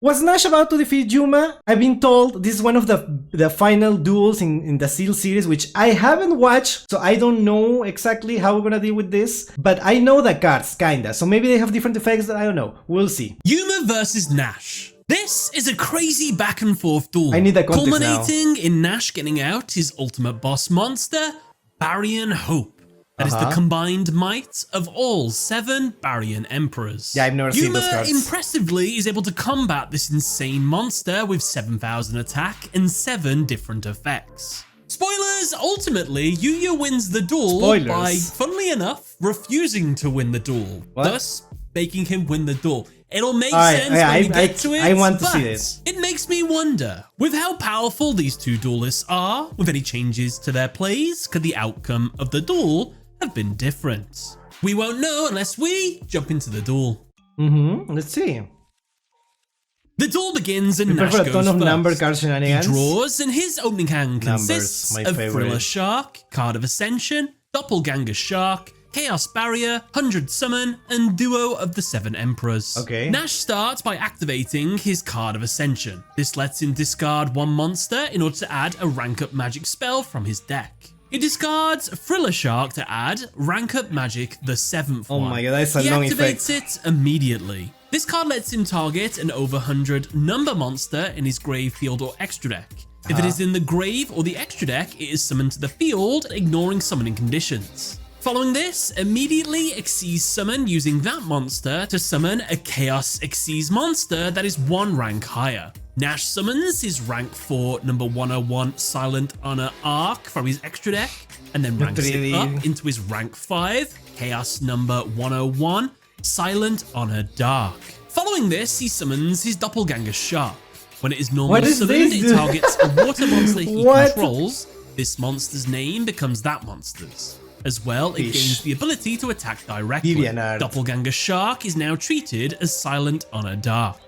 Was Nash about to defeat Yuma? I've been told this is one of the final duels in the Seal series, which I haven't watched, so I don't know exactly how we're gonna deal with this. But I know the cards, kinda, so maybe they have different effects that I don't know. We'll see. Yuma versus Nash. This is a crazy back and forth duel, I need the context culminating in Nash getting out his ultimate boss monster, Baryon Hope. That is the combined might of all 7 Baryon Emperors. Yeah, I've never seen Yuma those cards. impressively is able to combat this insane monster with 7,000 attack and 7 different effects. Spoilers, ultimately, Yugioh wins the duel by, funnily enough, refusing to win the duel, thus making him win the duel. It'll make sense when we get to it, I want to see this. It makes me wonder, with how powerful these two duelists are, with any changes to their plays, could the outcome of the duel have been different? We won't know unless we jump into the duel. Let's see. The duel begins and Nash a goes ton of first. number card shenanigans. He draws and his opening hand consists of Thriller Shark, Card of Ascension, Doppelganger Shark, Chaos Barrier, 100 Summon, and Duo of the 7 Emperors. Okay. Nash starts by activating his Card of Ascension. This lets him discard 1 monster in order to add a rank up magic spell from his deck. He discards Thriller Shark to add Rank Up Magic, the 7th one. Oh my god, that's a long effect. He activates it immediately. This card lets him target an over 100 number monster in his grave, field, or extra deck. If it is in the grave or the extra deck, it is summoned to the field, ignoring summoning conditions. Following this, immediately Xyz summon using that monster to summon a Chaos Xyz monster that is 1 rank higher. Nash summons his rank 4 number 101 Silent Honor Arc from his extra deck, and then ranks it up into his rank 5 Chaos number 101 Silent Honor Dark. Following this, he summons his Doppelganger Shark. When it is normally summoned, it targets a water monster he controls. This monster's name becomes that monster's. As well, it gains the ability to attack directly. Doppelganger Shark is now treated as Silent Honor Dark.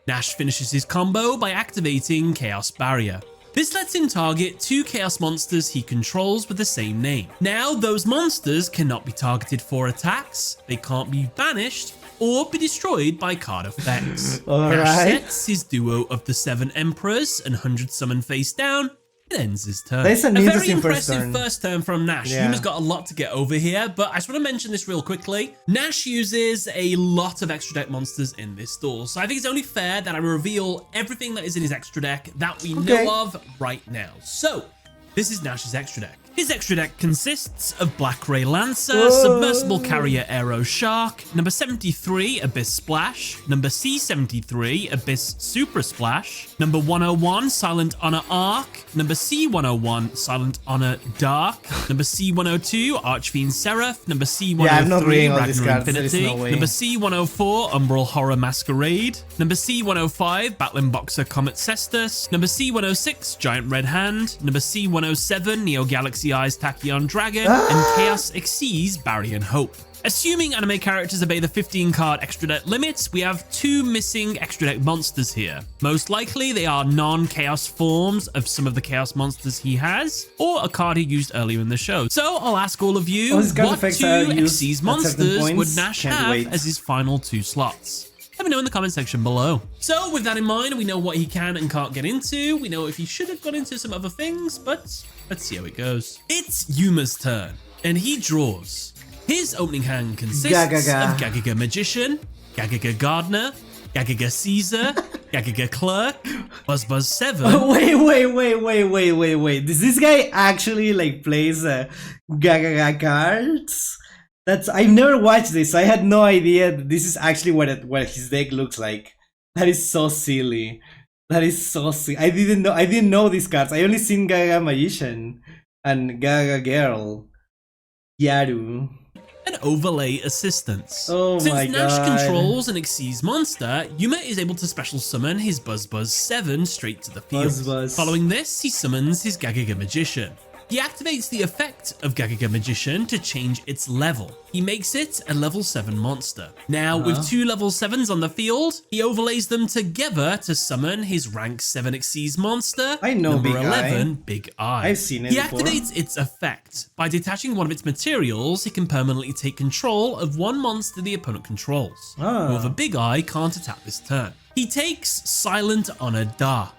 Nash finishes his combo by activating Chaos Barrier. This lets him target 2 Chaos monsters he controls with the same name. Now, those monsters cannot be targeted for attacks, they can't be banished, or be destroyed by card effects. Nash sets his Duo of the 7 Emperors and 100 Summon face down, and ends his turn. That's a very impressive first turn from Nash. Yuma's got a lot to get over here, but I just want to mention this real quickly. Nash uses a lot of extra deck monsters in this duel, so I think it's only fair that I reveal everything that is in his extra deck that we know of right now. So, this is Nash's extra deck. His extra deck consists of Black Ray Lancer, Submersible Carrier Aero Shark, number 73 Abyss Splash, number C73 Abyss Super Splash, number 101 Silent Honor Arc, number C101 Silent Honor Dark, number C102 Archfiend Seraph, number C103 Ragnar Infinity, number C104 Umbral Horror Masquerade, number C105 Battling Boxer Comet Cestus, number C106 Giant Red Hand, number C107 Neo Galaxy Eyes Tachyon Dragon, and Chaos Xyz Baryon Hope. Assuming anime characters obey the 15 card extra deck limits, we have 2 missing extra deck monsters here. Most likely they are non-chaos forms of some of the chaos monsters he has, or a card he used earlier in the show. So I'll ask all of you, what 2 Xyz monsters would Nash have as his final 2 slots? Let me know in the comment section below. So with that in mind, we know what he can and can't get into. We know if he should have got into some other things, but let's see how it goes. It's Yuma's turn, and he draws. His opening hand consists of Gagaga Magician, Gagaga Gardener, Gagaga Caesar, Gagaga Clerk, Buzz 7. Wait. Does this guy actually like plays Gagaga cards? I've never watched this. I had no idea that this is actually what his deck looks like. That is so silly. That is so silly. I didn't know these cards. I only seen Gagaga Magician and Gagaga Girl. Yaru. And overlay assistance. Oh Since my Nash god. controls an Xyz monster, Yuma is able to special summon his Buzz 7 straight to the field. Buzz. Following this, he summons his Gagaga Magician. He activates the effect of Gagaga Magician to change its level. He makes it a level 7 monster. Now, with 2 level 7s on the field, he overlays them together to summon his rank 7 Xyz monster, I know number Big 11, Big Eye. I've seen it He before. activates its effect. By detaching one of its materials, he can permanently take control of one monster the opponent controls. However, Big Eye can't attack this turn. He takes Silent Honor Dark.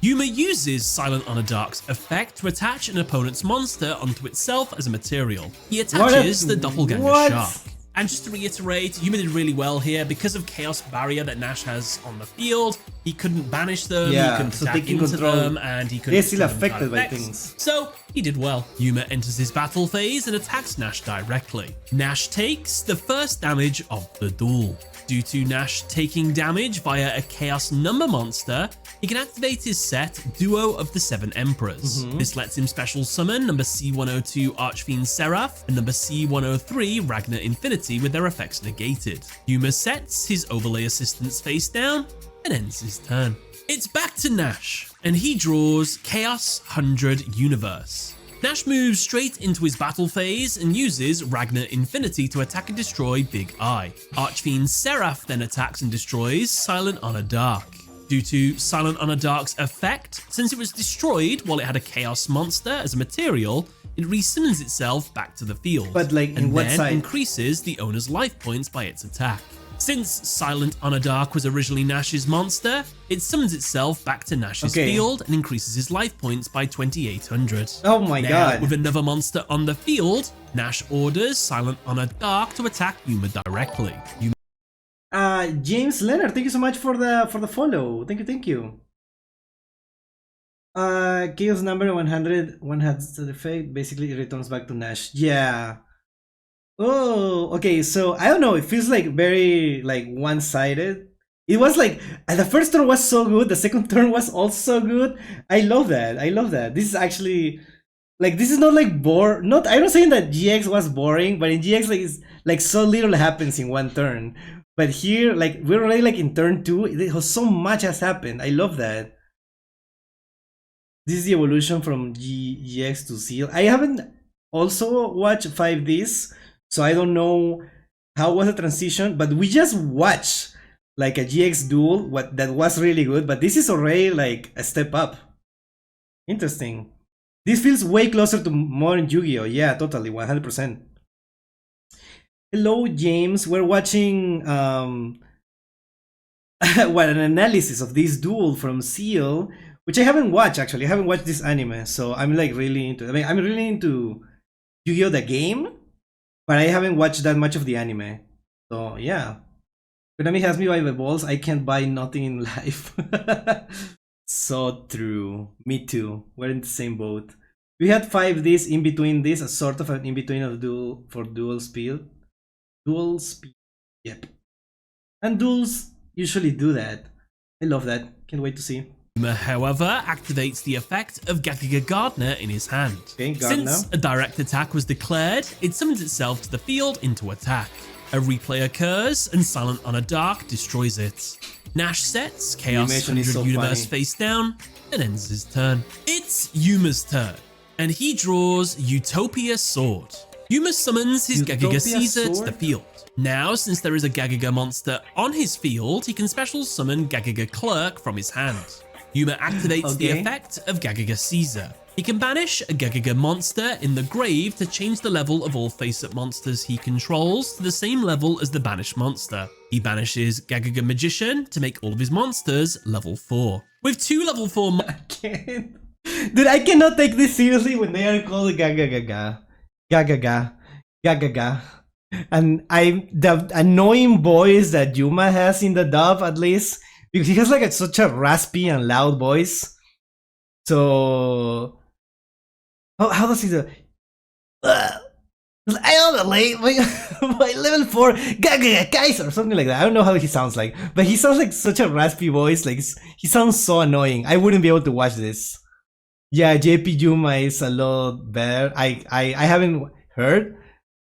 Yuma uses Silent Honor Dark's effect to attach an opponent's monster onto itself as a material. He attaches the Doppelganger Shark. And just to reiterate, Yuma did really well here. Because of Chaos Barrier that Nash has on the field, he couldn't banish them, he couldn't attack into them, and he couldn't... They're still affected by things. So, he did well. Yuma enters his battle phase and attacks Nash directly. Nash takes the first damage of the duel. Due to Nash taking damage via a Chaos Number monster, he can activate his set Duo of the 7 Emperors. This lets him special summon number C102 Archfiend Seraph and number C103 Ragnar Infinity with their effects negated. Yuma sets his overlay assistants face down and ends his turn. It's back to Nash, and he draws Chaos 100 Universe. Nash moves straight into his battle phase and uses Ragnar Infinity to attack and destroy Big Eye. Archfiend Seraph then attacks and destroys Silent Honor Dark. Due to Silent Honor Dark's effect, since it was destroyed while it had a Chaos monster as a material, it resummons itself back to the field, But like, in and what then side? increases the owner's life points by its attack. Since Silent Honor Dark was originally Nash's monster, it summons itself back to Nash's field and increases his life points by 2,800. Oh my god. With another monster on the field, Nash orders Silent Honor Dark to attack Yuma directly. James Leonard, thank you so much for the follow. Thank you. Chaos number 100, one has the effect, basically it returns back to Nash. Yeah. Oh, okay, so I don't know, it feels like very like one-sided. It was like the first turn was so good, the second turn was also good. I love that. This is actually like, this is not like I'm not saying that GX was boring, but in GX like it's like so little happens in one turn. But here, like, we're already like in turn 2, so much has happened. I love that. This is the evolution from GX to Seal. I haven't also watched 5Ds, so I don't know how was the transition, but we just watched like a GX duel that was really good, but this is already like a step up. Interesting. This feels way closer to modern Yu-Gi-Oh! Yeah, totally, 100%. Hello, James. We're watching an analysis of this duel from Seal, which I haven't watched actually. I haven't watched this anime, so I'm like really into it. I mean, I'm really into Yu-Gi-Oh! The game, but I haven't watched that much of the anime. So yeah, Konami has me by the balls. I can't buy nothing in life. So true. Me too. We're in the same boat. We had 5Ds in between this, a sort of an in between of duel for dual speed. Dual speed. Yep. And duels usually do that. I love that. Can't wait to see. Yuma, however, activates the effect of Gagaga Gardener in his hand. Okay, Gardener. Since a direct attack was declared, it summons itself to the field into attack. A replay occurs and Silent Honor Dark destroys it. Nash sets Chaos 100 so Universe funny. face down and ends his turn. It's Yuma's turn, and he draws Utopia Sword. Yuma summons his Gagaga Caesar to the field. Now, since there is a Gagaga monster on his field, he can special summon Gagaga Clerk from his hand. Yuma activates the effect of Gagaga Caesar. He can banish a Gagaga monster in the grave to change the level of all face-up monsters he controls to the same level as the banished monster. He banishes Gagaga Magician to make all of his monsters level 4. With 2 level 4 I can't. Dude, I cannot take this seriously when they are called Gagaga. Gagaga. And the annoying voice that Yuma has in the dub, at least, because he has like such a raspy and loud voice. So how does he do? I don't know, my level 4 Gagaga Kaiser or something like that. I don't know how he sounds like, but he sounds like such a raspy voice. Like he sounds so annoying. I wouldn't be able to watch this. Yeah, JP Yuma is a lot better. I haven't heard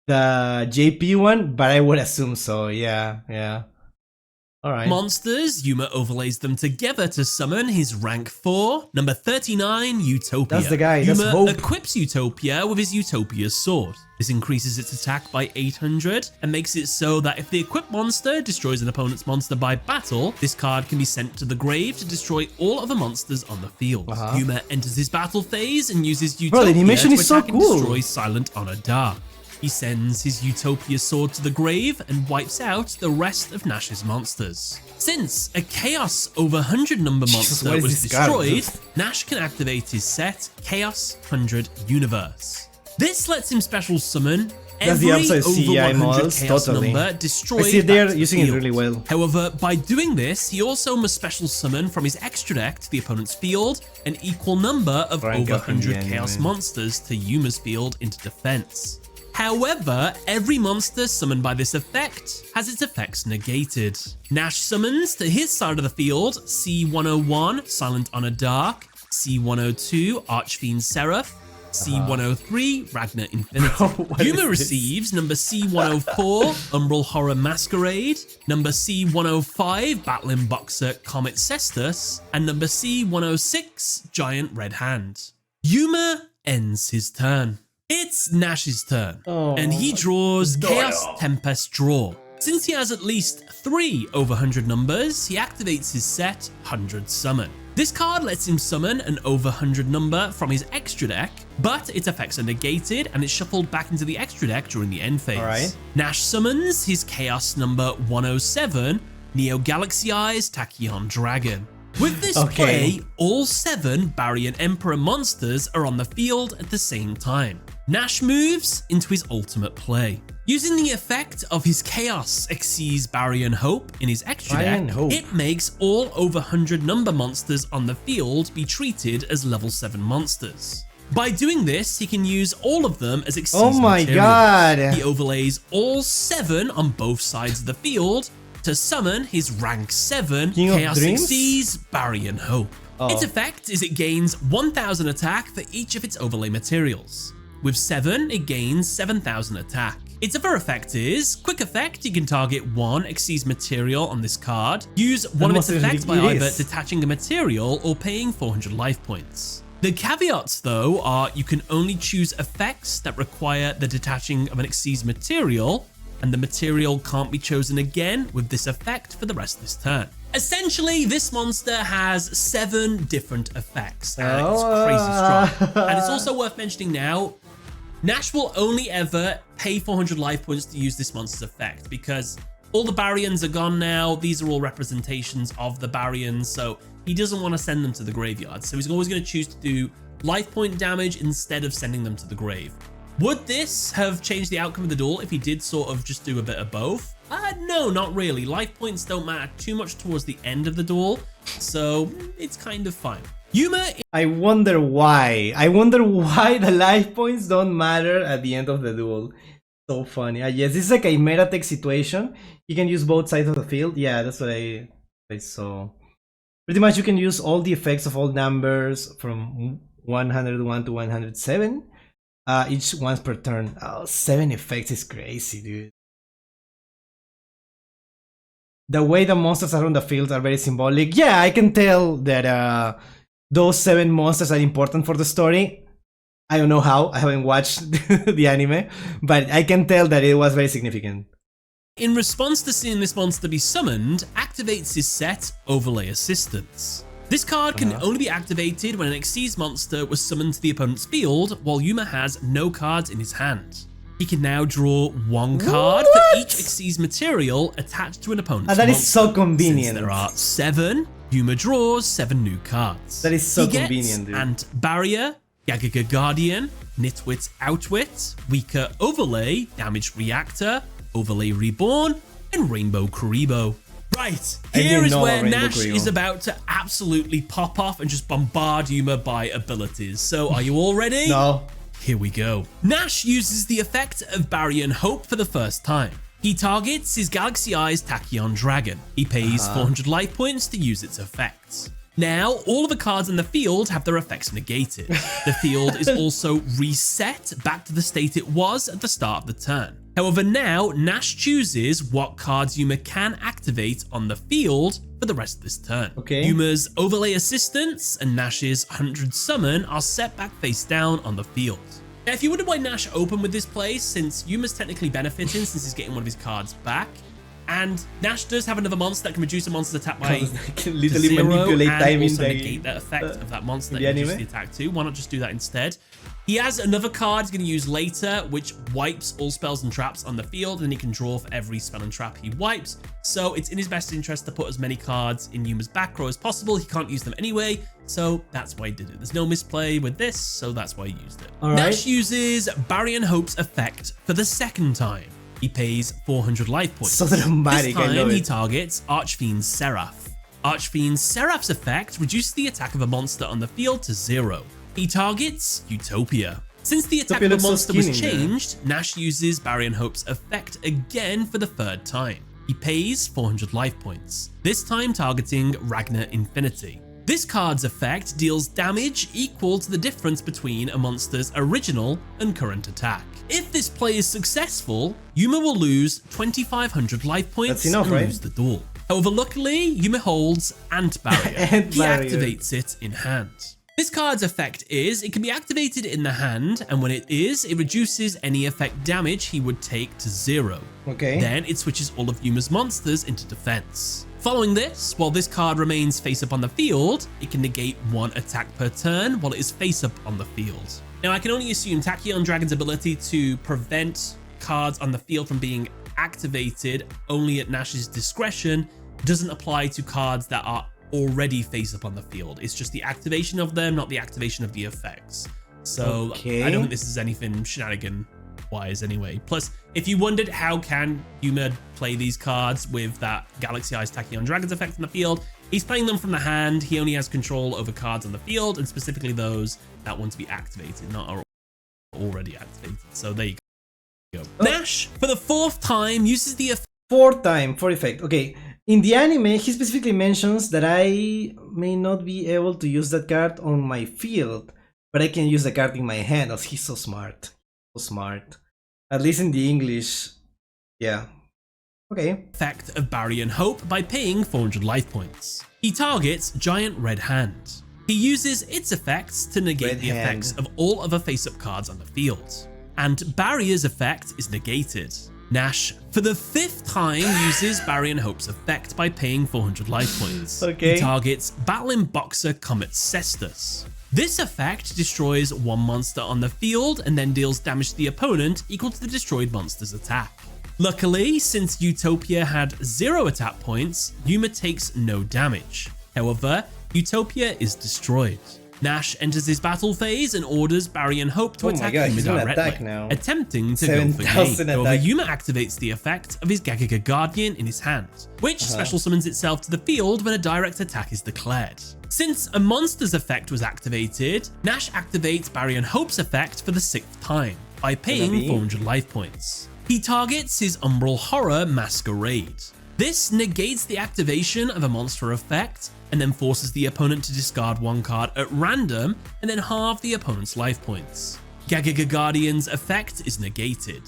the JP one, but I would assume so. Yeah. Alright. Monsters, Yuma overlays them together to summon his rank 4, number 39, Utopia. That's the guy, that's Yuma Hope. equips Utopia with his Utopia sword. This increases its attack by 800 and makes it so that if the equipped monster destroys an opponent's monster by battle, this card can be sent to the grave to destroy all other monsters on the field. Yuma enters his battle phase and uses Utopia the animation to is so attack and cool. destroy Silent Honor Dark. He sends his Utopia sword to the grave and wipes out the rest of Nash's monsters. Since a Chaos over 100 number monster what is was this card? destroyed, Nash can activate his set Chaos 100 Universe. This lets him special summon every That's the upside over CI 100 models, Chaos totally. number destroyed. I see they're back to the using it field. really well. However, by doing this, he also must special summon from his extra deck to the opponent's field an equal number of Rank over up in the 100 Chaos anime. monsters to Yuma's field into defense. However, every monster summoned by this effect has its effects negated. Nash summons to his side of the field C101, Silent Honor Dark, C102, Archfiend Seraph, C103, Ragnar Infinity. What Yuma is this? receives number C104, Umbral Horror Masquerade, number C105, Battling Boxer Comet Cestus, and number C106, Giant Red Hand. Yuma ends his turn. It's Nash's turn, and he draws Chaos Tempest Draw. Since he has at least 3 over 100 numbers, he activates his set 100 Summon. This card lets him summon an over 100 number from his extra deck, but its effects are negated and it's shuffled back into the extra deck during the end phase. Alright. Nash summons his Chaos number 107, Neo Galaxy Eyes Tachyon Dragon. With this play, all 7 Baryon Emperor monsters are on the field at the same time. Nash moves into his ultimate play. Using the effect of his Chaos Xyz Baryon Hope in his extra deck, it makes all over 100 number monsters on the field be treated as level 7 monsters. By doing this, he can use all of them as Xyz materials. He overlays all 7 on both sides of the field to summon his rank 7 Chaos Xyz Baryon Hope. Its effect is it gains 1000 attack for each of its overlay materials. With 7, it gains 7000 attack. Its other effect is, quick effect, you can target 1 Xyz material on this card, use one of its effects by either detaching a material or paying 400 life points. The caveats though are you can only choose effects that require the detaching of an Xyz material, and the material can't be chosen again with this effect for the rest of this turn. Essentially, this monster has 7 different effects, and it's crazy strong. And it's also worth mentioning now, Nash will only ever pay 400 life points to use this monster's effect, because all the Baryons are gone now. These are all representations of the Baryons, so he doesn't want to send them to the graveyard. So he's always going to choose to do life point damage instead of sending them to the grave. Would this have changed the outcome of the duel if he did sort of just do a bit of both? No, not really. Life points don't matter too much towards the end of the duel, so it's kind of fine. Yuma... I wonder why. I wonder why the life points don't matter at the end of the duel. So funny. Yes, this is like a meta tech situation. You can use both sides of the field. Yeah, that's what I saw. Pretty much you can use all the effects of all numbers from 101 to 107. Each once per turn. 7 effects is crazy, dude. The way the monsters are on the field are very symbolic. Yeah, I can tell that those 7 monsters are important for the story. I don't know how, I haven't watched the anime, but I can tell that it was very significant. In response to seeing this monster be summoned, activates his set Overlay Assistance. This card can only be activated when an Xyz monster was summoned to the opponent's field, while Yuma has no cards in his hand. He can now draw 1 card for each Xyz material attached to an opponent's monster. That is so convenient. Since there are 7, Yuma draws 7 new cards. That is so convenient, dude. Ant Barrier, Gagaga Guardian, Nitwit Outwit, Weaker Overlay, Damaged Reactor, Overlay Reborn, and Rainbow Karibo. Right, here is where Nash is about to absolutely pop off and just bombard Yuma by abilities. So are you all ready? No. Here we go. Nash uses the effect of Baryon Hope for the first time. He targets his Galaxy Eyes Tachyon Dragon. He pays 400 life points to use its effects. Now, all of the cards in the field have their effects negated. The field is also reset back to the state it was at the start of the turn. However, now Nash chooses what cards Yuma can activate on the field for the rest of this turn. Okay. Yuma's Overlay Assistance and Nash's 100 Summon are set back face down on the field. Now, if you wonder why Nash opened with this play, since Yuma's technically benefiting since he's getting one of his cards back, and Nash does have another monster that can reduce a monster's attack by can literally 0 manipulate and time also in negate that effect of that monster that the reduces anime. the attack too. Why not just do that instead? He has another card he's going to use later, which wipes all spells and traps on the field, and he can draw for every spell and trap he wipes. So it's in his best interest to put as many cards in Yuma's back row as possible. He can't use them anyway, so that's why he did it. There's no misplay with this, so that's why he used it. Nash uses Baryon Hope's effect for the second time. He pays 400 life points. So dramatic, This I know time he it. targets Archfiend Seraph. Archfiend Seraph's effect reduces the attack of a monster on the field to 0. He targets Utopia. Since the attack of a monster was changed, Nash uses Baryon Hope's effect again for the third time. He pays 400 life points, this time targeting Ragnar Infinity. This card's effect deals damage equal to the difference between a monster's original and current attack. If this play is successful, Yuma will lose 2,500 life points enough, and right? lose the duel. However, luckily, Yuma holds Ant Barrier. Ant He Barrier. activates it in hand. This card's effect is, it can be activated in the hand, and when it is, it reduces any effect damage he would take to 0. Okay. Then it switches all of Yuma's monsters into defense. Following this, while this card remains face up on the field, it can negate 1 attack per turn while it is face up on the field. Now, I can only assume Tachyon Dragon's ability to prevent cards on the field from being activated only at Nash's discretion doesn't apply to cards that are already face up on the field. It's just the activation of them, not the activation of the effects. So Okay. I don't think this is anything shenanigan wise anyway. Plus, if you wondered how can Yuma play these cards with that Galaxy Eyes Tachyon Dragon's effect in the field, he's playing them from the hand. He only has control over cards on the field, and specifically those that want to be activated, not are already activated. So there you go. Nash, for the 4th time, uses the effect. 4th time, 4th effect. Okay. In the anime, he specifically mentions that I may not be able to use that card on my field, but I can use the card in my hand, as he's so smart. So smart. At least in the English. Yeah. Okay. Effect of Baryon Hope by paying 400 life points. He targets Giant Red Hand. He uses its effects to negate Red the hand. effects of all other face-up cards on the field. And Barrier's effect is negated. Nash, for the 5th time, uses Baryon Hope's effect by paying 400 life points. Okay. He targets Battling Boxer Comet Cestus. This effect destroys 1 monster on the field and then deals damage to the opponent equal to the destroyed monster's attack. Luckily, since Utopia had 0 attack points, Yuma takes no damage. However, Utopia is destroyed. Nash enters his battle phase and orders Baryon Hope to Oh my attack God, Yuma he's gonna directly, attack now. attempting to go for 7,000 game. However, attack. Yuma activates the effect of his Gagaga Guardian in his hand, which special summons itself to the field when a direct attack is declared. Since a monster's effect was activated, Nash activates Baryon Hope's effect for the 6th time by paying 400 life points. He targets his Umbral Horror Masquerade. This negates the activation of a monster effect and then forces the opponent to discard 1 card at random and then halve the opponent's life points. Gagaga Guardian's effect is negated.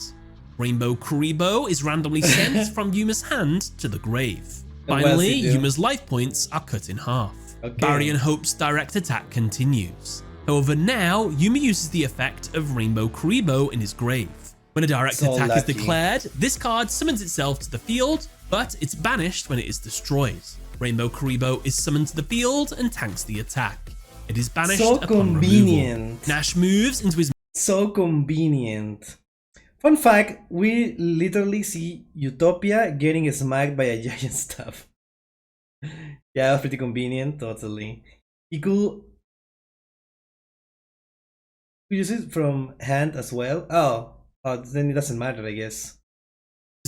Rainbow Kuribo is randomly sent from Yuma's hand to the grave. Finally, Yuma's life points are cut in half. Baryon Hope's direct attack continues. However, now Yuma uses the effect of Rainbow Kuribo in his grave. When a direct attack is declared, this card summons itself to the field, but it's banished when it is destroyed. Rainbow Kuribo is summoned to the field and tanks the attack. It is banished upon removal. Nash moves into his... So convenient. Fun fact, we literally see Utopia getting smacked by a giant staff. Yeah, that's pretty convenient, totally. He could use it from hand as well. Oh, then it doesn't matter, I guess.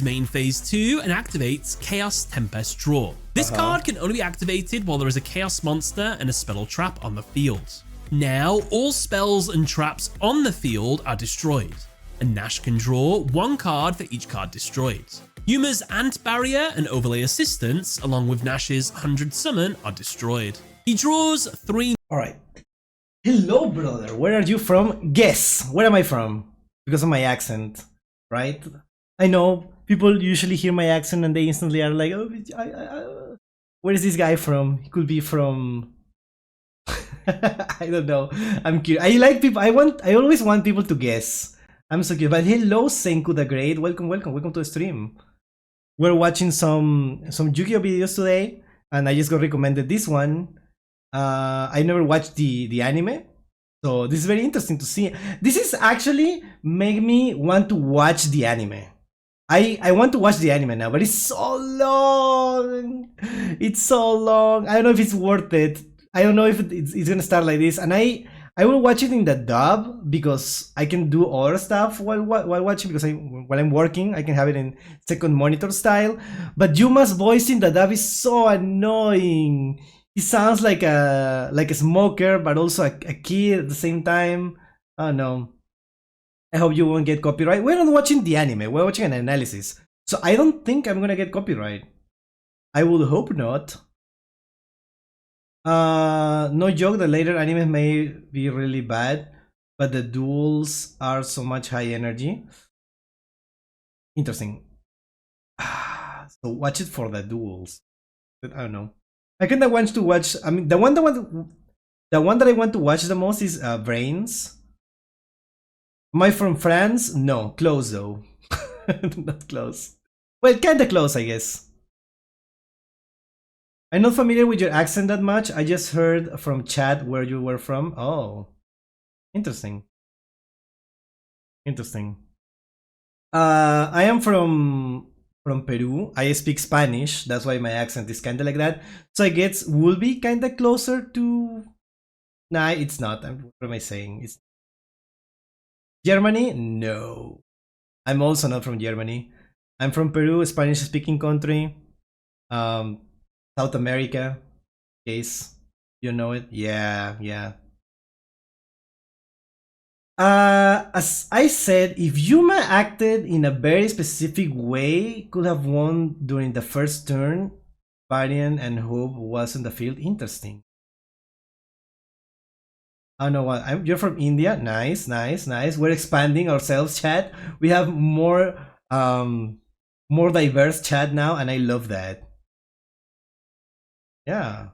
Main phase 2 and activates Chaos Tempest Draw. This card can only be activated while there is a Chaos monster and a spell or trap on the field. Now, all spells and traps on the field are destroyed, and Nash can draw 1 card for each card destroyed. Yuma's Ant Barrier and Overlay Assistance, along with Nash's 100 Summon, are destroyed. He draws 3. Alright. Hello, brother. Where are you from? Guess. Where am I from? Because of my accent, right? I know people usually hear my accent and they instantly are like, oh, where is this guy from? He could be from... I don't know. I'm curious. I like people. I always want people to guess. I'm so curious. But hello, Senku the Great. Welcome to the stream. We're watching some Yu-Gi-Oh videos today, and I just got recommended this one. I never watched the anime, so this is very interesting to see. This is actually make me want to watch the anime. I want to watch the anime now, but it's so long. It's so long. I don't know if it's worth it. I don't know if it's gonna start like this, and I will watch it in the dub because I can do other stuff while watching, because while I'm working I can have it in second monitor style. But Yuma's voice in the dub is so annoying. He sounds like a smoker, but also a kid at the same time. Oh no. I hope you won't get copyright. We're not watching the anime, we're watching an analysis. So I don't think I'm gonna get copyright. I would hope not. No joke, the later animes may be really bad, but the duels are so much high energy. Interesting. So watch it for the duels. But I don't know. I kinda want to watch. I mean, the one that I want to watch the most is Brains. Am I from France? No, close though. Not close. Well, kinda close, I guess. I'm not familiar with your accent that much. I just heard from chat where you were from. Oh, interesting. Interesting. I am from Peru. I speak Spanish. That's why my accent is kind of like that. So I guess will be kind of closer to... Nah, it's not. What am I saying? It's Germany? No. I'm also not from Germany. I'm from Peru, a Spanish-speaking country. South America, in case you know it. Yeah. As I said, if Yuma acted in a very specific way, could have won during the first turn. Varian and Hope was in the field. Interesting. I don't know what. You're from India. Nice. We're expanding ourselves, chat. We have more diverse chat now, and I love that. Yeah.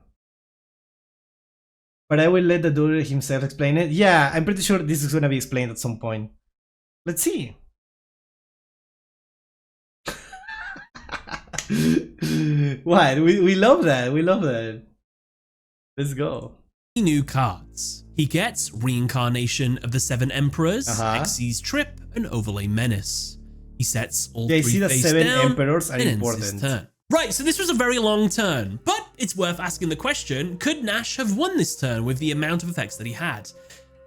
But I will let the dude himself explain it. Yeah, I'm pretty sure this is gonna be explained at some point. Let's see. What? We love that. We love that. Let's go. New cards. He gets Reincarnation of the Seven Emperors, Xyz's Trip, and Overlay Menace. He sets all three see the face seven down emperors are and ends important. his turn. Right, so this was a very long turn, but it's worth asking the question, could Nash have won this turn with the amount of effects that he had?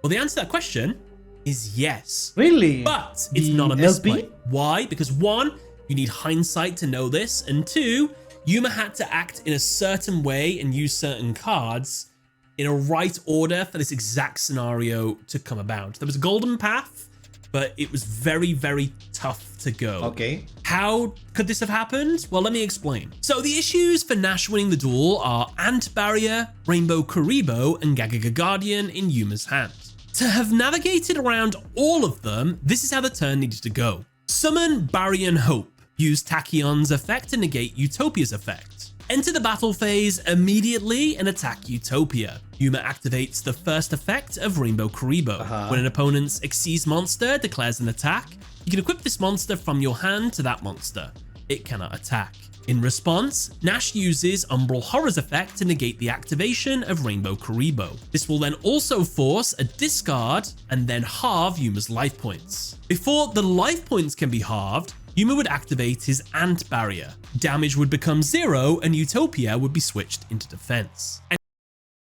Well, the answer to that question is yes. Really? But it's not a misplay. Why? Because 1, you need hindsight to know this, and 2, Yuma had to act in a certain way and use certain cards in a right order for this exact scenario to come about. There was a golden path, but it was very, very tough to go. Okay. How could this have happened? Well, let me explain. So the issues for Nash winning the duel are Ant Barrier, Rainbow Kuriboh, and Gagaga Guardian in Yuma's hand. To have navigated around all of them, this is how the turn needed to go. Summon Baryon Hope. Use Tachyon's effect to negate Utopia's effect. Enter the battle phase immediately and attack Utopia. Yuma activates the first effect of Rainbow Kuriboh. When an opponent's Xyz monster declares an attack, you can equip this monster from your hand to that monster. It cannot attack. In response, Nash uses Umbral Horror's effect to negate the activation of Rainbow Kuriboh. This will then also force a discard and then halve Yuma's life points. Before the life points can be halved, Yuma would activate his Ant Barrier. Damage would become 0 and Utopia would be switched into defense.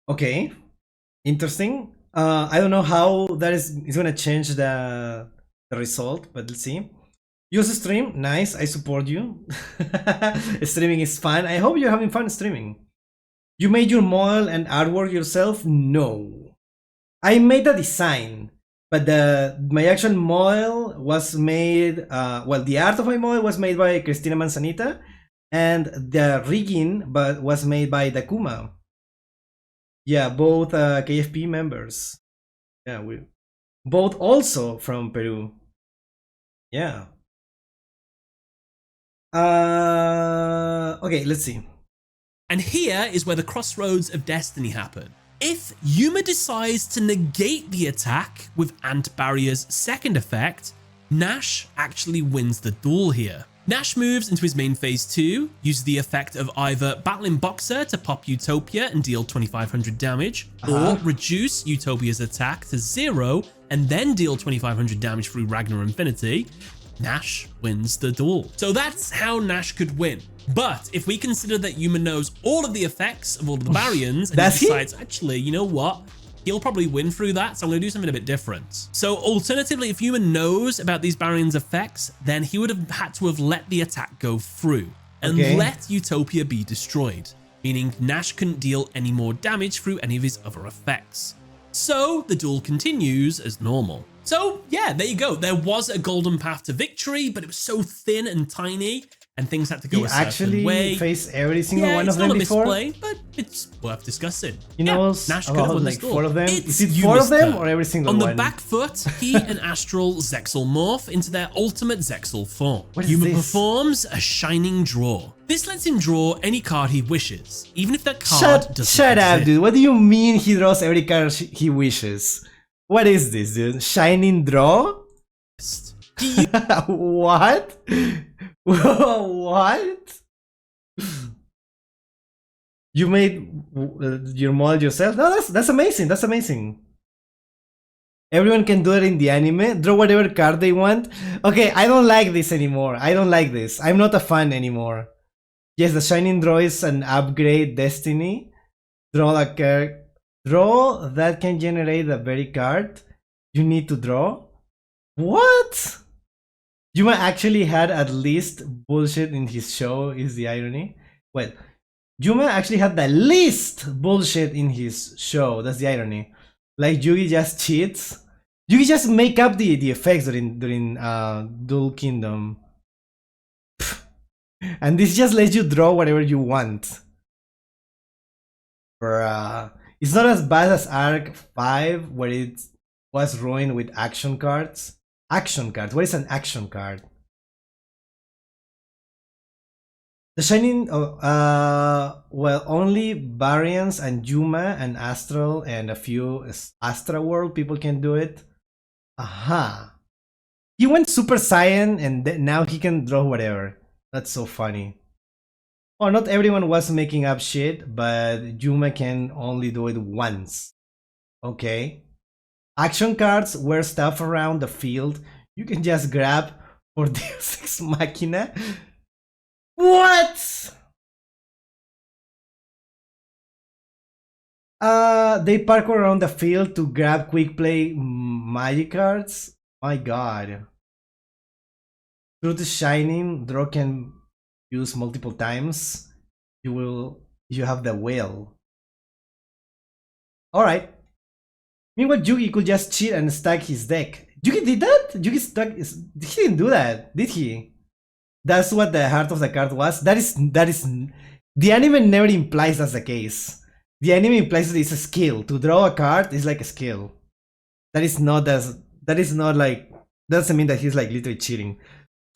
Okay, interesting. I don't know how that is gonna change the result, but let's see. Use stream, nice, I support you. Streaming is fun. I hope you're having fun streaming. You made your model and artwork yourself? No. I made a design. But my actual model was made. Well, the art of my model was made by Cristina Manzanita, and the rigging was made by Dakuma. Yeah, both KFP members. Yeah, we both also from Peru. Yeah. Okay, let's see. And here is where the crossroads of destiny happen. If Yuma decides to negate the attack with Ant Barrier's second effect, Nash actually wins the duel here. Nash moves into his main phase 2, uses the effect of either Battling Boxer to pop Utopia and deal 2500 damage, or reduce Utopia's attack to 0 and then deal 2500 damage through Ragnar Infinity. Nash wins the duel. So that's how Nash could win. But if we consider that Yuma knows all of the effects of all of the Baryons and he decides, actually, you know what? He'll probably win through that, so I'm going to do something a bit different. So alternatively, if Yuma knows about these Baryons' effects, then he would have had to have let the attack go through and let Utopia be destroyed, meaning Nash couldn't deal any more damage through any of his other effects. So the duel continues as normal. So yeah, there you go. There was a golden path to victory, but it was so thin and tiny, and things had to go a certain way. He actually faced every single one of them before? Yeah, it's not a misplay, but it's worth discussing. You know, Nash could have won like this duel. 4 of them? Is it 4 of them or every single one? On the back foot, he and Astral Zexal morph into their ultimate Zexal form. Yuma performs a shining draw. This lets him draw any card he wishes, even if that card doesn't Shut up, exist. dude. What do you mean he draws every card he wishes? What is this, dude? Shining draw? What? What? You made your model yourself? No, that's amazing. That's amazing. Everyone can do it in the anime. Draw whatever card they want. Okay, I don't like this anymore. I don't like this. I'm not a fan anymore. Yes, the Shining Draw is an upgrade destiny. Draw a card. Draw that can generate the very card you need to draw. What? Yuma actually had at least bullshit in his show, is the irony. Well, Yuma actually had the least bullshit in his show, that's the irony. Like Yugi just cheats. Yugi just make up the effects during Duel Kingdom. And this just lets you draw whatever you want. Bruh. It's not as bad as Arc 5, where it was ruined with action cards. Action card. What is an action card? The Shining. Well, only Baryons and Yuma and Astral and a few Astra World people can do it. Aha. He went Super Saiyan and now he can draw whatever. That's so funny. Oh, not everyone was making up shit, but Yuma can only do it once. Okay. Action cards were stuff around the field you can just grab for Deus Ex Machina. What? They parkour around the field to grab quick play magic cards? My god. Truth is Shining, draw can use multiple times. You have the will. Alright. Meanwhile, Yugi could just cheat and stack his deck. Yugi did that? Yugi stack he didn't do that, did he? That's what the heart of the card was. That is the anime never implies that's the case. The anime implies that it's a skill. To draw a card is like a skill. That is not like, doesn't mean that he's like literally cheating.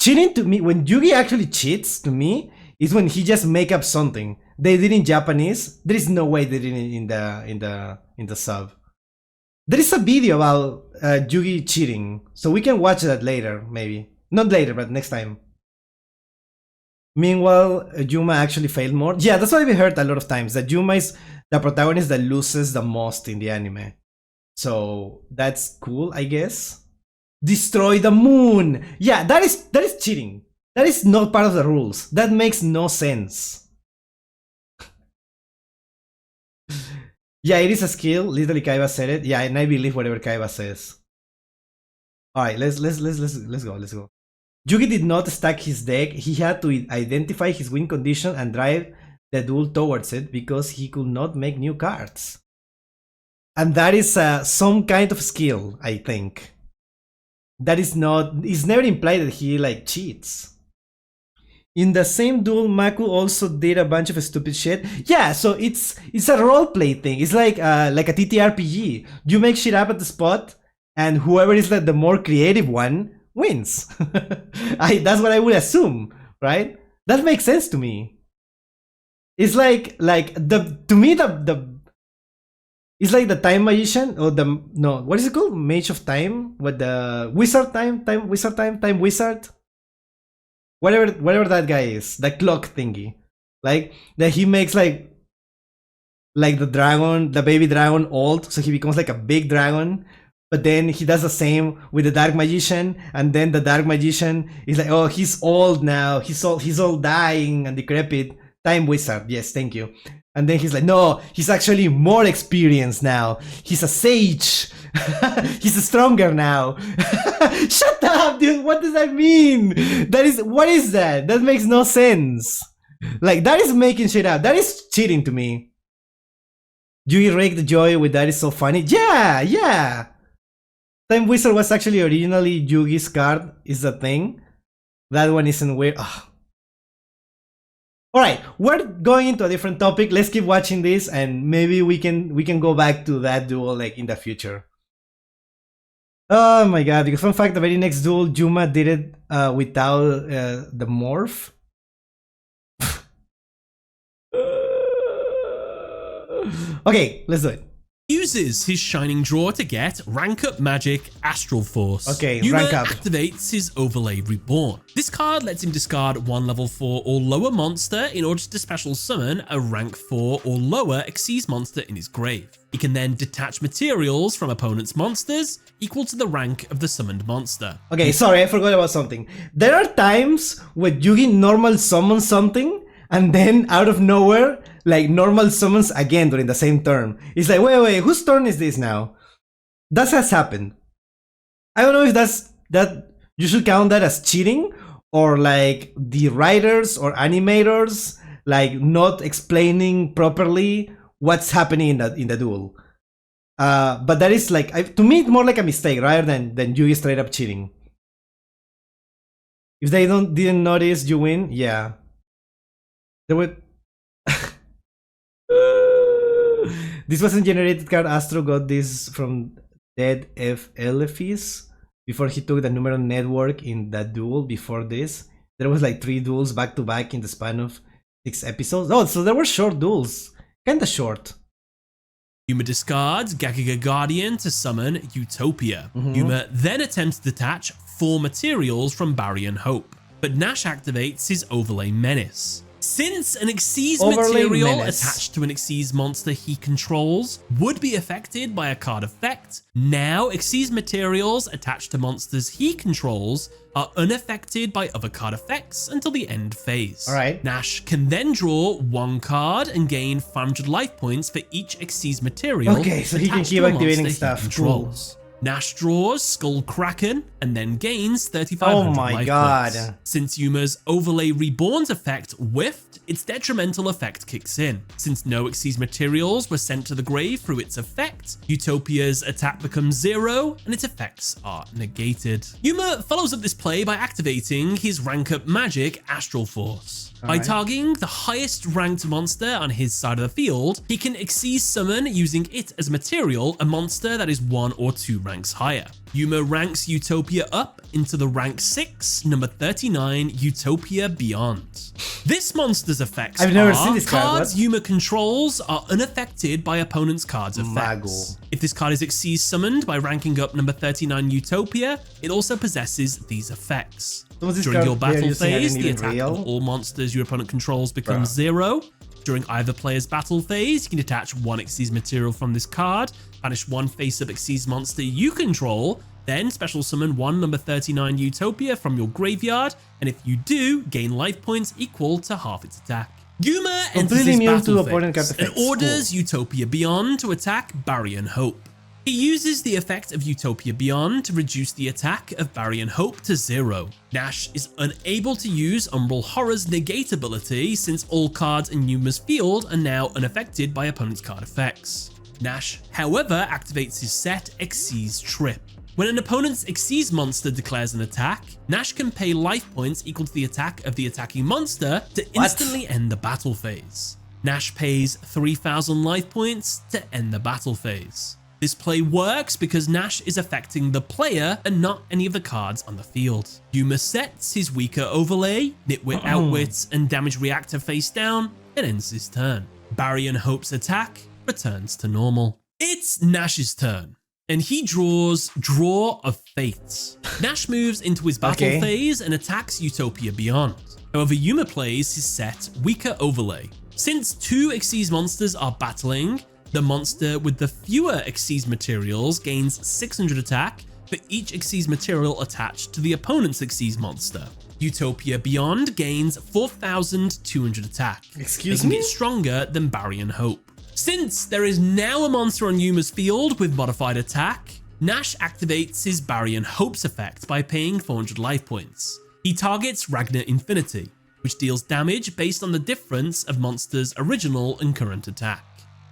Cheating to me, when Yugi actually cheats to me, is when he just make up something. They did in Japanese. There is no way they did it in the sub. There is a video about Yugi cheating, so we can watch that later, maybe. Not later, but next time. Meanwhile, Yuma actually failed more. Yeah, that's what we heard a lot of times, that Yuma is the protagonist that loses the most in the anime. So that's cool, I guess. Destroy the moon! Yeah, that is cheating. That is not part of the rules. That makes no sense. Yeah, it is a skill. Literally, Kaiba said it. Yeah, and I believe whatever Kaiba says. All right, let's go. Yugi did not stack his deck. He had to identify his win condition and drive the duel towards it because he could not make new cards. And that is some kind of skill, I think. That is not, it's never implied that he like cheats. In the same duel, Maku also did a bunch of stupid shit. Yeah, so it's a roleplay thing. It's like a TTRPG. You make shit up at the spot, and whoever is like the more creative one wins. That's what I would assume, right? That makes sense to me. It's like the to me the it's like the time magician or the no, what is it called? Mage of Time? What, the wizard time wizard? Whatever that guy is, the clock thingy, like that he makes like the dragon, the baby dragon old, so he becomes like a big dragon. But then he does the same with the dark magician, and then the dark magician is like, oh, he's old now, he's all dying and decrepit. Time wizard, yes, thank you. And then he's like, no, he's actually more experienced now. He's a sage. He's stronger now. Shut up, dude. What does that mean? What is that? That makes no sense. Like, that is making shit up. That is cheating to me. Yugi raked the joy with that is so funny. Yeah. Time Wizard was actually originally Yugi's card, is the thing. That one isn't weird. Ugh. Alright, we're going into a different topic. Let's keep watching this, and maybe we can go back to that duel like in the future. Oh my god, because fun fact, the very next duel, Yuma did it without the morph. Okay, let's do it. Uses his Shining Draw to get Rank Up Magic Astral Force. Okay, Yuma rank up. activates his Overlay Reborn. This card lets him discard one level 4 or lower monster in order to special summon a rank 4 or lower Xyz monster in his grave. He can then detach materials from opponent's monsters equal to the rank of the summoned monster. Okay, sorry, I forgot about something. There are times when Yugi normal summons something, and then out of nowhere, like normal summons again during the same turn. It's like, wait, whose turn is this now? That has happened. I don't know if that you should count that as cheating, or like the writers or animators like not explaining properly what's happening in the duel. But that is like, to me, it's more like a mistake rather than Yugi straight up cheating. If they didn't notice, you win. Yeah. There were. This wasn't generated card. Astro got this from Dead F. Elephis before he took the numero network in that duel. Before this, there was like 3 duels back to back in the span of 6 episodes. Oh, so there were short duels. Kinda short. Yuma discards Gagaga Guardian to summon Utopia. Yuma then attempts to detach 4 materials from Barry and Hope, but Nash activates his Overlay Menace. Since an Xyz material attached to an Xyz monster he controls would be affected by a card effect, now Xyz materials attached to monsters he controls are unaffected by other card effects until the end phase. Alright. Nash can then draw 1 card and gain 500 life points for each Xyz material. Okay, so he can keep activating stuff. Cool. Nash draws Skull Kraken and then gains 3,500 life points. Since Yuma's Overlay Reborn's effect whiffed, its detrimental effect kicks in. Since no Xyz materials were sent to the grave through its effect, Utopia's attack becomes 0 and its effects are negated. Yuma follows up this play by activating his Rank Up Magic Astral Force. By targeting the highest ranked monster on his side of the field, he can Xyz summon using it as material a monster that is 1 or 2 ranks higher. Yuma ranks Utopia up into the rank 6, number 39, Utopia Beyond. This monster's effects I've never seen this card. Cards Yuma controls are unaffected by opponent's cards' effects. If this card is Xyz summoned by ranking up number 39 Utopia, it also possesses these effects. During your battle phase, the attack of all monsters your opponent controls becomes 0. During either player's battle phase, you can detach 1 Xyz material from this card, banish 1 face-up Xyz monster you control, then special summon 1 number 39 Utopia from your graveyard, and if you do, gain life points equal to half its attack. Yuma enters his battle phase and orders Utopia Beyond to attack Barry and Hope. He uses the effect of Utopia Beyond to reduce the attack of Barry and Hope to 0. Nash is unable to use Umbral Horror's negate ability since all cards in Yuma's field are now unaffected by opponent's card effects. Nash, however, activates his set Xyz Trip. When an opponent's Xyz monster declares an attack, Nash can pay life points equal to the attack of the attacking monster to instantly end the battle phase. Nash pays 3,000 life points to end the battle phase. This play works because Nash is affecting the player and not any of the cards on the field. Yuma sets his weaker overlay, Nitwit Outwits, and Damage Reactor face down and ends his turn. Barry and Hope's attack returns to normal. It's Nash's turn, and he draws Draw of Fates. Nash moves into his battle phase and attacks Utopia Beyond. However, Yuma plays his set Weaker Overlay. Since 2 Xyz monsters are battling, the monster with the fewer Xyz materials gains 600 attack for each Xyz material attached to the opponent's Xyz monster. Utopia Beyond gains 4,200 attack, making it stronger than Barry and Hope. Since there is now a monster on Yuma's field with modified attack, Nash activates his Barry and Hope's effect by paying 400 life points. He targets Ragnar Infinity, which deals damage based on the difference of monster's original and current attack.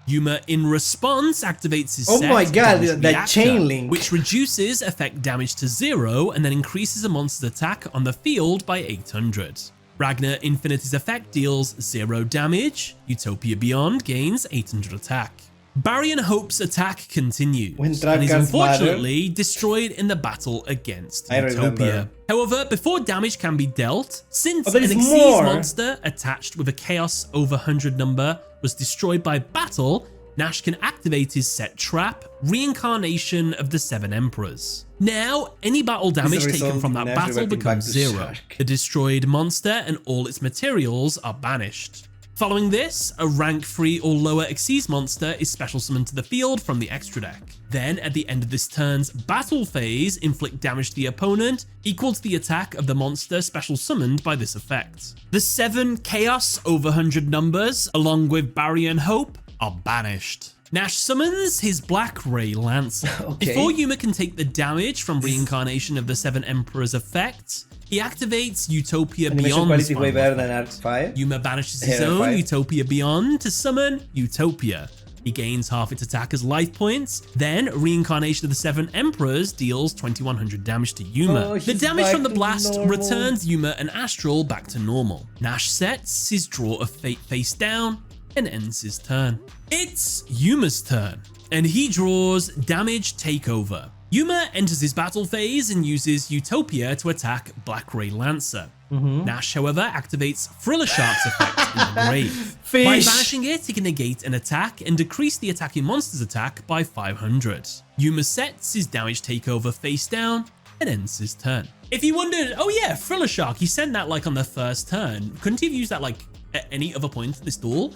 Yuma, in response, activates his that chain link, which reduces effect damage to 0 and then increases a monster's attack on the field by 800. Ragnar Infinity's effect deals 0 damage. Utopia Beyond gains 800 attack. Barry and Hope's attack continues and is unfortunately destroyed in the battle against Utopia. However, before damage can be dealt, since an Xyz monster attached with a Chaos over 100 number was destroyed by battle, Nash can activate his set trap, Reincarnation of the 7 Emperors. Now, any battle damage taken from that battle becomes 0. The destroyed monster and all its materials are banished. Following this, a rank 3 or lower Xyz monster is special summoned to the field from the extra deck. Then, at the end of this turn's battle phase, inflict damage to the opponent equal to the attack of the monster special summoned by this effect. The 7 Chaos over 100 numbers, along with Barry and Hope, are banished. Nash summons his Black Ray Lancer. Before Yuma can take the damage from Reincarnation of the 7 Emperors effects, he activates Utopia Beyond. Way better than Art 5. Yuma banishes his own Utopia Beyond to summon Utopia. He gains half its attacker's life points. Then, Reincarnation of the 7 Emperors deals 2,100 damage to Yuma. The damage from the blast returns Yuma and Astral back to normal. Nash sets his Draw of Fate face down and ends his turn. It's Yuma's turn, and he draws Damage Takeover. Yuma enters his battle phase and uses Utopia to attack Black Ray Lancer. Nash, however, activates Thriller Shark's effect in the grave. By banishing it, he can negate an attack and decrease the attacking monster's attack by 500. Yuma sets his Damage Takeover face down and ends his turn. If you wondered, oh yeah, Thriller Shark, he sent that like on the first turn. Couldn't he have used that like at any other point in this duel?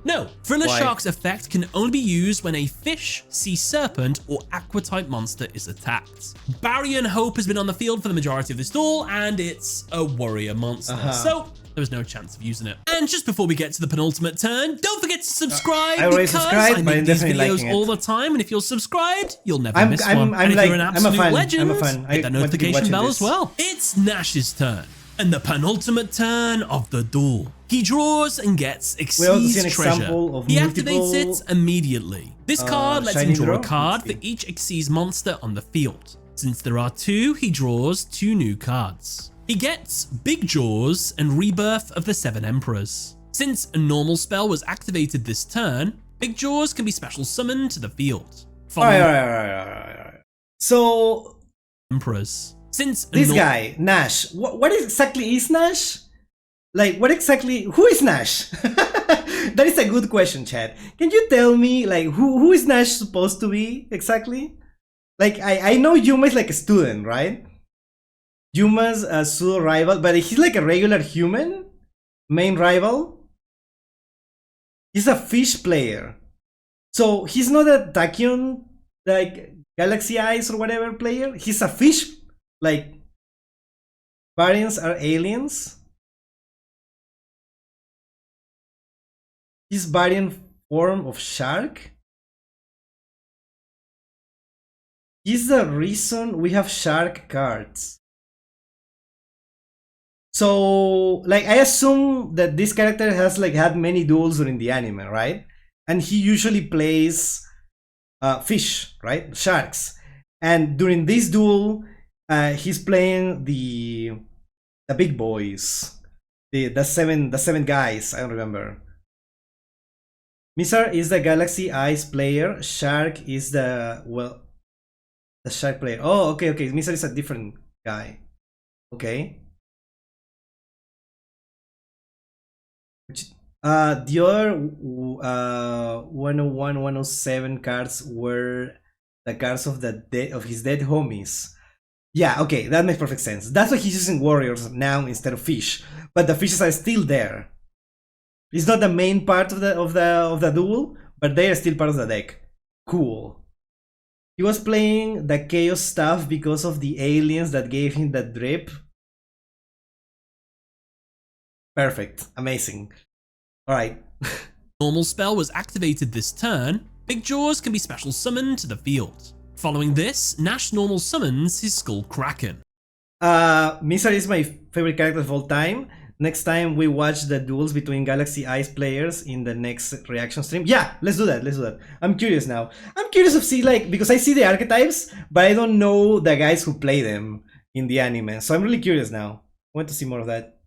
No, Thriller Shark's effect can only be used when a fish, sea serpent, or aqua type monster is attacked. Barry and Hope has been on the field for the majority of this duel, and it's a warrior monster, so there was no chance of using it. And just before we get to the penultimate turn, don't forget to subscribe because I make these videos all the time, and if you're subscribed, you'll never miss one. And if you're an absolute legend, hit that notification bell as well. It's Nash's turn, and the penultimate turn of the duel. He draws and gets Xyz Treasure. He activates it immediately. This card lets him draw a card for each Xyz monster on the field. Since there are 2, he draws 2 new cards. He gets Big Jaws and Rebirth of the 7 Emperors. Since a normal spell was activated this turn, Big Jaws can be special summoned to the field. Alright. So, Emperors. Since this guy, Nash, what exactly is Nash? Like, what exactly, who is Nash? That is a good question, Chad. Can you tell me, like, who is Nash supposed to be exactly? Like, I know Yuma is like a student, right? Yuma's a pseudo rival, but he's like a regular human main rival. He's a fish player. So he's not a Tachyon, like Galaxy Eyes or whatever player. He's a fish, like, variants are aliens. His variant form of shark is the reason we have shark cards. So, like, I assume that this character has like had many duels during the anime, right? And he usually plays fish, right? Sharks. And during this duel, he's playing the big boys, the seven guys. I don't remember. Mizar is the Galaxy Eyes player. Shark is the Shark player. Oh, okay. Mizar is a different guy. Okay. The other 101, 107 cards were the cards of his dead homies. Yeah, okay, that makes perfect sense. That's why he's using warriors now instead of fish. But the fishes are still there. It's not the main part of the duel, but they are still part of the deck. Cool. He was playing the chaos stuff because of the aliens that gave him that drip. Perfect. Amazing. Alright. Normal spell was activated this turn. Big Jaws can be special summoned to the field. Following this, Nash normal summons his Skull Kraken. Mizar is my favorite character of all time. Next time we watch the duels between Galaxy Eyes players in the next reaction stream. Yeah, let's do that. I'm curious now. I'm curious to see, like, because I see the archetypes, but I don't know the guys who play them in the anime. So I'm really curious now. I want to see more of that.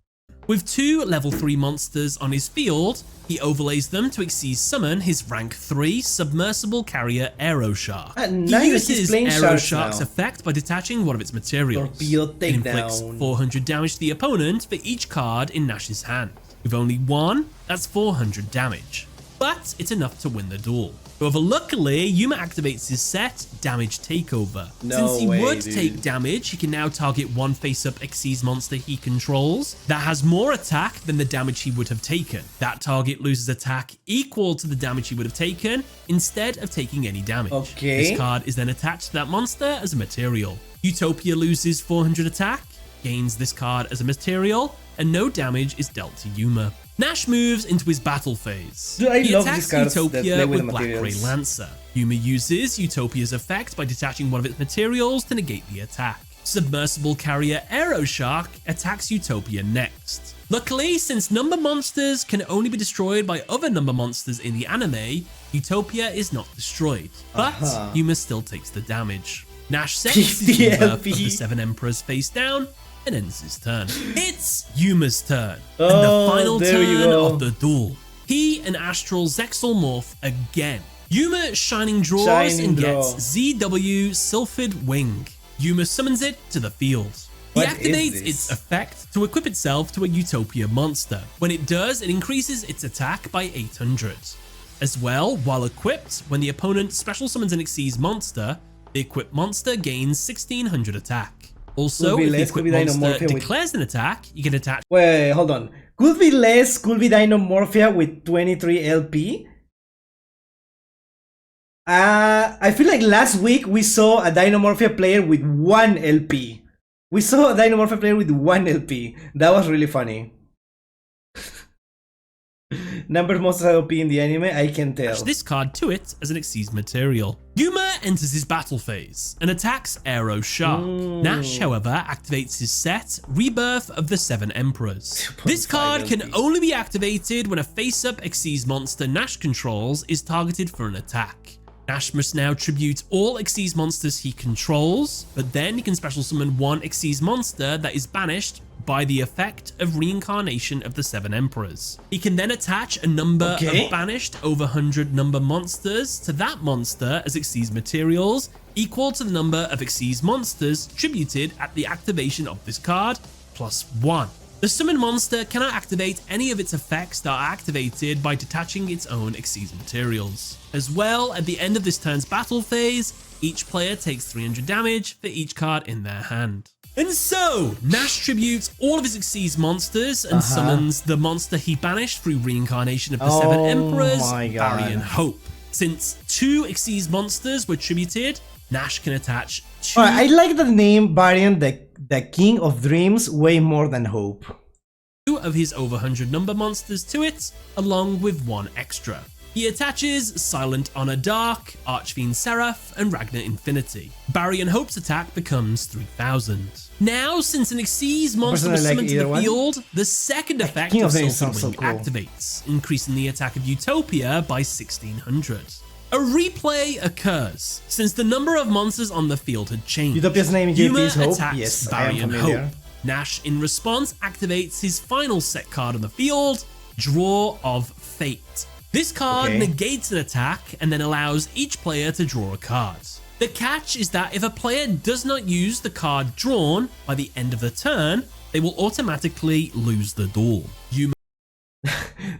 With 2 level 3 monsters on his field, he overlays them to exceed summon his rank 3 submersible carrier Aeroshark. He uses Aeroshark's effect by detaching one of its materials. It inflicts 400 damage to the opponent for each card in Nash's hand. With only one, that's 400 damage. But it's enough to win the duel. However, luckily, Yuma activates his set, Damage Takeover. Since he would take damage, he can now target one face-up Xyz monster he controls that has more attack than the damage he would have taken. That target loses attack equal to the damage he would have taken instead of taking any damage. This card is then attached to that monster as a material. Utopia loses 400 attack, gains this card as a material, and no damage is dealt to Yuma. Nash moves into his battle phase. He attacks Utopia with Black Ray Lancer. Yuma uses Utopia's effect by detaching one of its materials to negate the attack. Submersible carrier Aeroshark attacks Utopia next. Luckily, since number monsters can only be destroyed by other number monsters in the anime, Utopia is not destroyed, but Yuma still takes the damage. Nash sets his Yuma of the 7 Emperors face down and ends his turn. It's Yuma's turn, and the final turn of the duel. He and Astral Zexal morph again. Yuma Shining draws and gets ZW Sylphid Wing. Yuma summons it to the field. He activates its effect to equip itself to a Utopia monster. When it does, it increases its attack by 800. As well, while equipped, when the opponent special summons an Xyz monster, the equipped monster gains 1600 attack. Also, if the equipped monster declares an attack, you can attach... Wait, hold on. Could be less, could be Dynamorphia with 23 LP. I feel like last week we saw a Dynamorphia player with 1 LP. We saw a Dynamorphia player with 1 LP. That was really funny. Number monsters OP in the anime, I can tell. Attach this card to it as an Xyz material. Yuma enters his battle phase and attacks Aeroshark. Nash, however, activates his set, Rebirth of the 7 Emperors. This card can only be activated when a face-up Xyz monster Nash controls is targeted for an attack. Nash must now tribute all Xyz monsters he controls, but then he can special summon one Xyz monster that is banished by the effect of reincarnation of the 7 Emperors. He can then attach a number of banished over 100 number monsters to that monster as Xyz materials, equal to the number of Xyz monsters tributed at the activation of this card, +1. The summon monster cannot activate any of its effects that are activated by detaching its own Xyz materials. As well, at the end of this turn's battle phase, each player takes 300 damage for each card in their hand. And so, Nash tributes all of his Xyz monsters and summons the monster he banished through reincarnation of the 7 Emperors, Barry and Hope. Since 2 Xyz monsters were tributed, Nash can attach 2... I like the name Variant, the King of Dreams, way more than Hope. 2 of his over 100 number monsters to it, along with 1 extra. He attaches Silent Honor Dark, Archfiend Seraph, and Ragnar Infinity. Barry and Hope's attack becomes 3000. Now, since an Xyz monster was summoned to the field, the second effect of Sylphid Wing activates, increasing the attack of Utopia by 1600. A replay occurs since the number of monsters on the field had changed. Utopia's name in Yuma JP is Hope. attacks Yes, I Barry am and familiar. Hope. Nash, in response, activates his final set card on the field, Draw of Fate. This card negates an attack and then allows each player to draw a card. The catch is that if a player does not use the card drawn by the end of the turn, they will automatically lose the duel. Yuma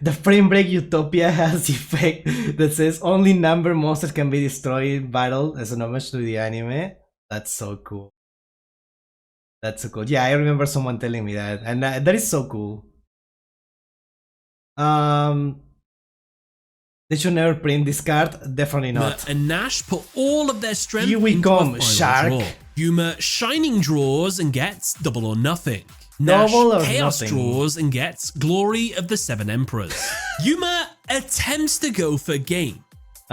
The frame break Utopia has effect that says only number monsters can be destroyed in battle as an homage to the anime. That's so cool. That's so cool. Yeah, I remember someone telling me that, and that is so cool. They should never print this card. Definitely not. and Nash put all of their strength Here we into come, a final Shark. draw. Yuma shining draws and gets double or nothing. Nash Double or chaos nothing. draws and gets Glory of the Seven Emperors. Yuma attempts to go for game.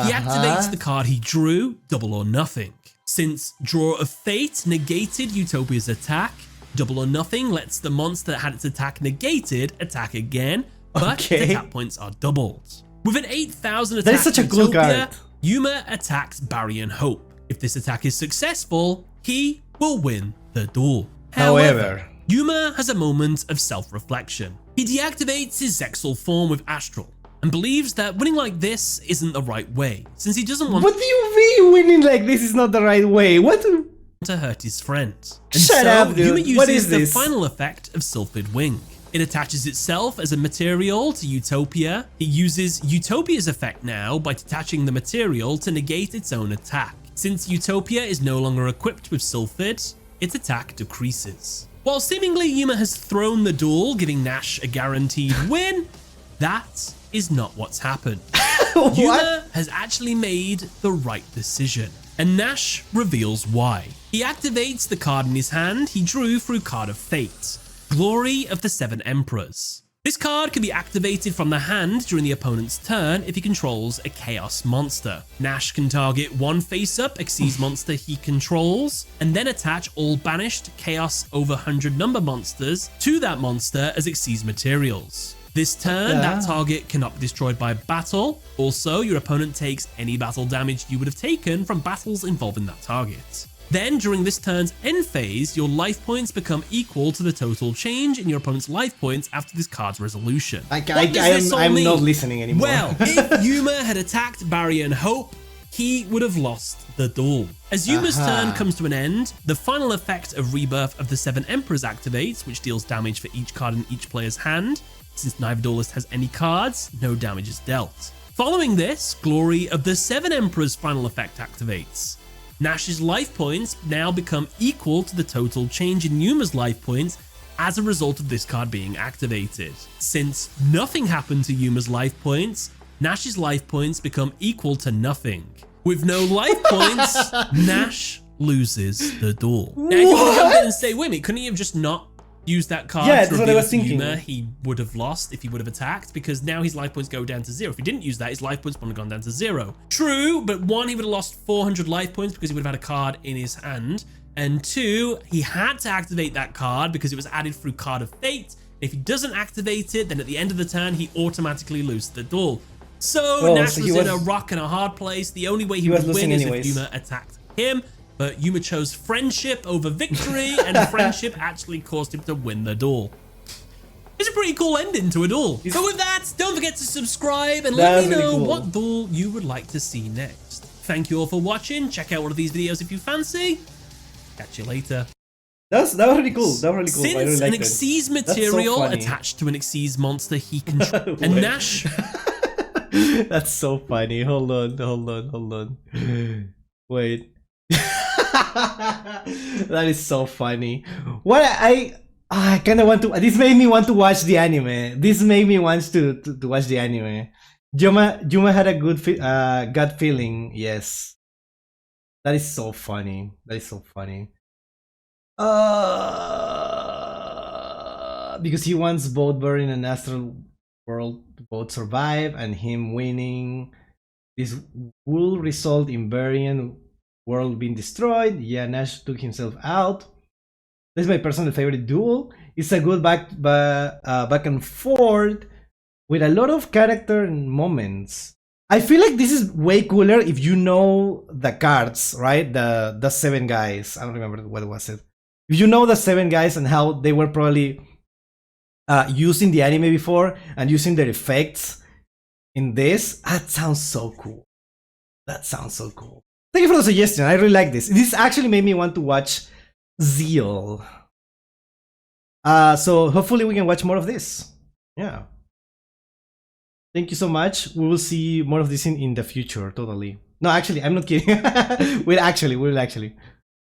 He activates the card he drew, double or nothing. Since Draw of Fate negated Utopia's attack, double or nothing lets the monster that had its attack negated attack again, but its attack points are doubled. With an 8,000 attack That is such a cool Utopia, card. Yuma attacks Barry and Hope. If this attack is successful, he will win the duel. However, Yuma has a moment of self-reflection. He deactivates his Zexal form with Astral and believes that winning like this isn't the right way, since he doesn't want what do you mean winning like this is not the right way? What? to hurt his friend. And Shut up, dude. Yuma uses What is the this? final effect of Sylphid Wing. It attaches itself as a material to Utopia. It uses Utopia's effect now by detaching the material to negate its own attack. Since Utopia is no longer equipped with Sylphid, its attack decreases. While seemingly Yuma has thrown the duel, giving Nash a guaranteed win, that is not what's happened. Yuma has actually made the right decision, and Nash reveals why. He activates the card in his hand he drew through Card of Fate, Glory of the Seven Emperors. This card can be activated from the hand during the opponent's turn if he controls a Chaos monster. Nash can target one face-up Xyz monster he controls, and then attach all banished Chaos over 100 number monsters to that monster as Xyz materials. This turn, that target cannot be destroyed by battle. Also, your opponent takes any battle damage you would have taken from battles involving that target. Then, during this turn's end phase, your life points become equal to the total change in your opponent's life points after this card's resolution. I'm not listening anymore. Well, if Yuma had attacked Barry and Hope, he would have lost the duel. As Yuma's turn comes to an end, the final effect of Rebirth of the Seven Emperors activates, which deals damage for each card in each player's hand. Since neither duelist has any cards, no damage is dealt. Following this, Glory of the Seven Emperors final effect activates. Nash's life points now become equal to the total change in Yuma's life points as a result of this card being activated. Since nothing happened to Yuma's life points, Nash's life points become equal to nothing. With no life points, Nash loses the duel. Now, if you want to come in and say, wait a minute, couldn't he have just not used that card Yeah, to that's what I reveal was to thinking. Yuma? He would have lost if he would have attacked, because now his life points go down to 0. If he didn't use that, his life points would have gone down to 0. True, but 1, he would have lost 400 life points because he would have had a card in his hand. And 2, he had to activate that card because it was added through Card of Fate. If he doesn't activate it, then at the end of the turn, he automatically loses the duel. So Nash was in a rock and a hard place. The only way he would win is if Yuma attacked him. But Yuma chose friendship over victory, and friendship actually caused him to win the duel. It's a pretty cool ending to a duel. So with that, don't forget to subscribe and let me know what duel you would like to see next. Thank you all for watching. Check out one of these videos if you fancy. Catch you later. That was really cool. That was really cool. Since I really an liked Xyz it. material So attached to an Xyz monster he controls, and Nash. That's so funny. Hold on. Wait. That is so funny. What I kind of want to. This made me want to watch the anime. This made me want to watch the anime. Yuma had a good gut feeling. Yes. That is so funny. Because he wants both Burn and Astral World to both survive, and him winning. This will result in Burn World being destroyed. Yeah, Nash took himself out. This is my personal favorite duel. It's a good back and forth with a lot of character and moments. I feel like this is way cooler if you know the cards, right? The 7 guys. I don't remember what was it. If you know the 7 guys and how they were probably using the anime before and using their effects in this, that sounds so cool. That sounds so cool. Thank you for the suggestion. I really like this. This actually made me want to watch Zeal. So hopefully we can watch more of this. Yeah. Thank you so much. We will see more of this in the future, totally. No, actually, I'm not kidding. We'll actually.